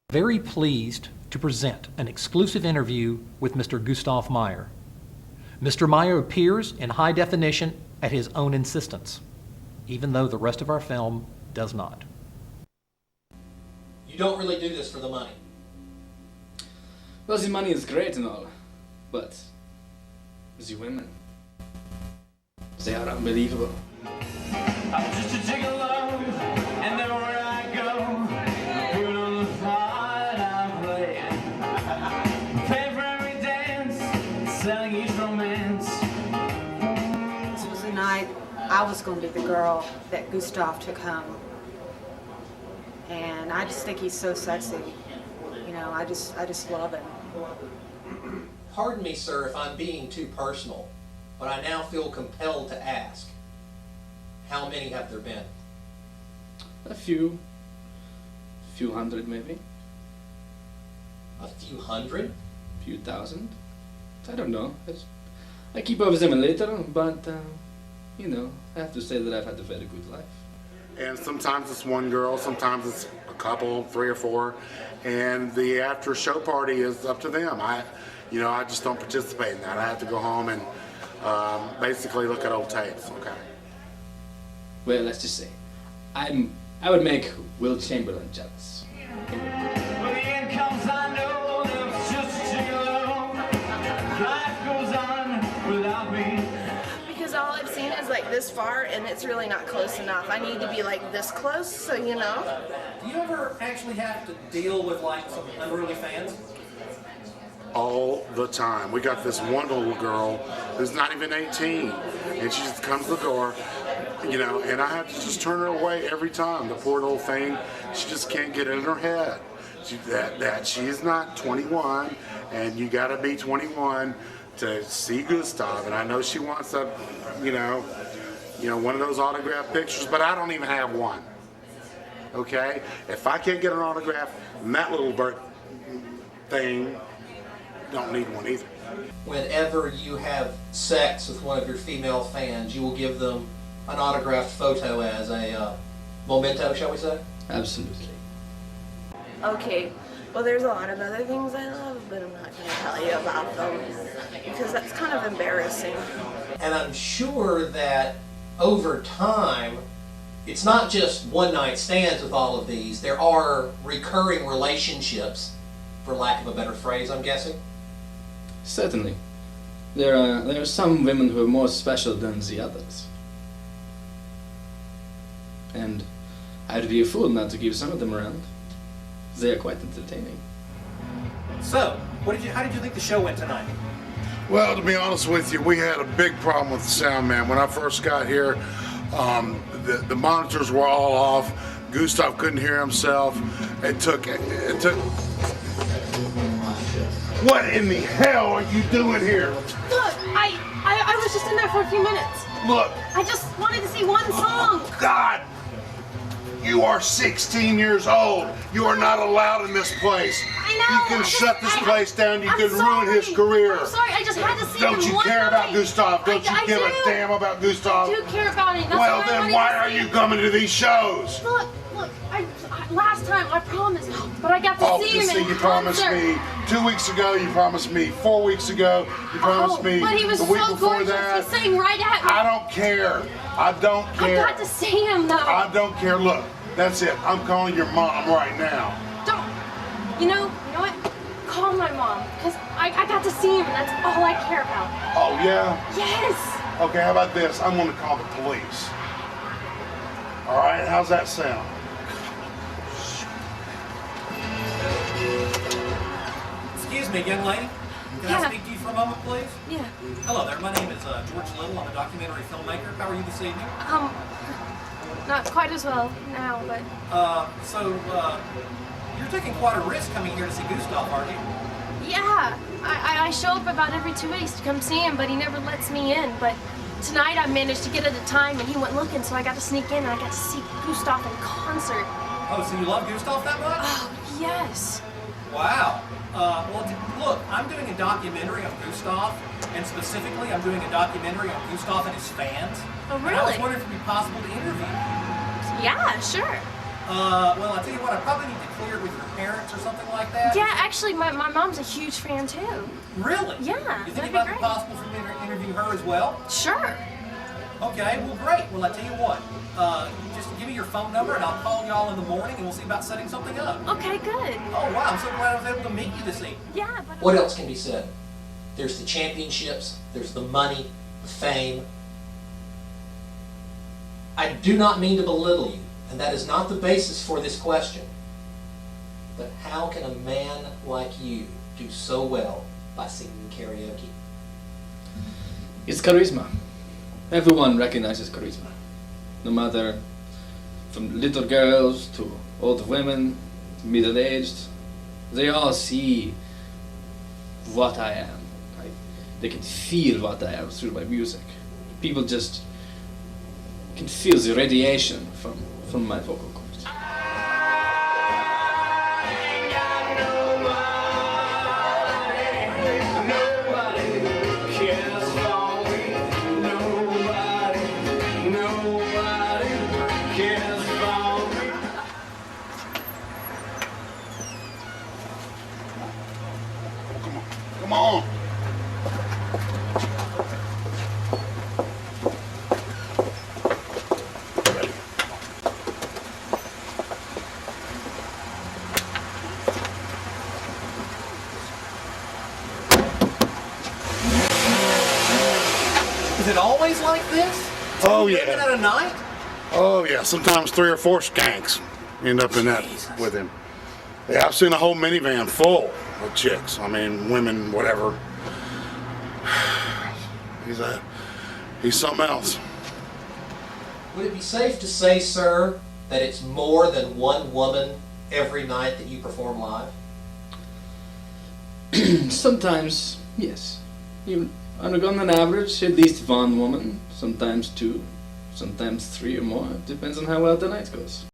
Very pleased to present an exclusive interview with Mr. Gustaf Myer. Mr. Myer appears in high definition at his own insistence, even though the rest of our film does not. You don't really do this for the money. Well, the money is great and all, but the women, they are unbelievable. I'm just a gigolo, and everywhere I go, put on the part I play. Pay for every dance, selling each romance. This was the night I was going to be the girl that Gustaf took home. And I just think he's so sexy. You know, I just love him. Pardon me, sir, if I'm being too personal, but I now feel compelled to ask, how many have there been? A few hundred maybe. A few hundred? A few thousand. I don't know. I keep up with them a little, but you know, I have to say that I've had a very good life. And sometimes it's one girl, sometimes it's a couple, 3 or 4, and the after show party is up to them. I just don't participate in that. I have to go home and basically look at old tapes. Okay. Well, let's just say, I would make Will Chamberlain jealous. When the end comes, I know that it's just a gigolo. Life goes on without me. Because all I've seen is like this far, and it's really not close enough. I need to be like this close, so you know. Do you ever actually have to deal with like some unruly fans? All the time. We got this one little girl who's not even 18, and she just comes to the door, you know, and I have to just turn her away every time. The poor little thing, she just can't get it in her head that she's not 21, and you got to be 21 to see Gustaf. And I know she wants a, you know, one of those autograph pictures, but I don't even have one. Okay, if I can't get an autograph, and that little bird thing don't need one either. Whenever you have sex with one of your female fans, you will give them an autographed photo as a memento, shall we say? Absolutely. Okay, well there's a lot of other things I love, but I'm not going to tell you about them because that's kind of embarrassing. And I'm sure that over time, it's not just one-night stands with all of these. There are recurring relationships, for lack of a better phrase, I'm guessing. Certainly. There are some women who are more special than the others. And I'd be a fool not to keep some of them around. They are quite entertaining. So, how did you think the show went tonight? Well, to be honest with you, we had a big problem with the sound man. When I first got here, the monitors were all off. Gustaf couldn't hear himself. It took. What in the hell are you doing here? Look, I was just in there for a few minutes. Look. I just wanted to see one song. God! You are 16 years old. You are not allowed in this place. I know. You can shut this place down. You can ruin his I'm career. sorry, I just had to see him Don't you one care about night. Gustaf? Don't you give a damn about Gustaf? I do care about it. That's Well, why I then wanted why to are see you him. coming to these shows? Look, last time I promised, but I got to see him see, in you promised concert. me 2 weeks ago. You promised me 4 weeks ago. You promised me but he was the week so before gorgeous. that. He sang right at me. I don't care. I don't care. I got to see him though. I don't care. Look, that's it. I'm calling your mom right now. Don't. You know what? Call my mom, because I got to see him, and that's all I care about. Oh, yeah? Yes. Okay, how about this? I'm going to call the police. All right, how's that sound? Excuse me, young lady. Can I speak to you for a moment, please? Yeah. Hello there. My name is George Little. I'm a documentary filmmaker. How are you this evening? Not quite as well now, but... You're taking quite a risk coming here to see Gustaf, aren't you? Yeah, I show up about every 2 weeks to come see him, but he never lets me in. But tonight I managed to get at a time, and he went looking, so I got to sneak in, and I got to see Gustaf in concert. Oh, so you love Gustaf that much? Oh, yes. Wow. Look, I'm doing a documentary on Gustaf, and specifically I'm doing a documentary on Gustaf and his fans. Oh, really? And I was wondering if it would be possible to interview you. Yeah, sure. Well, I tell you what, I probably need to clear it with your parents or something like that. Yeah, actually, my mom's a huge fan too. Really? Yeah, You that'd think it be might be great. possible for me to interview her as well? Sure. Okay, well, great. Well, I tell you what, just give me your phone number and I'll call y'all in the morning and we'll see about setting something up. Okay, good. Oh, wow, I'm so glad I was able to meet you this evening. Yeah, but... What else can be said? There's the championships, there's the money, the fame. I do not mean to belittle you, and that is not the basis for this question. But how can a man like you do so well by singing karaoke? It's charisma. Everyone recognizes charisma. No matter from little girls to old women, middle-aged, they all see what I am. They can feel what I am through my music. People just can feel the radiation from my vocal cords. Come on. Is it always like this? Oh, Even yeah. at a night? Oh, yeah. Sometimes 3 or 4 skanks end up in that with him. Yeah, I've seen a whole minivan full of chicks. I mean, women, whatever. He's something else. Would it be safe to say, sir, that it's more than one woman every night that you perform live? Sometimes, yes. On an average, at least one woman, sometimes 2, sometimes 3 or more. Depends on how well the night goes.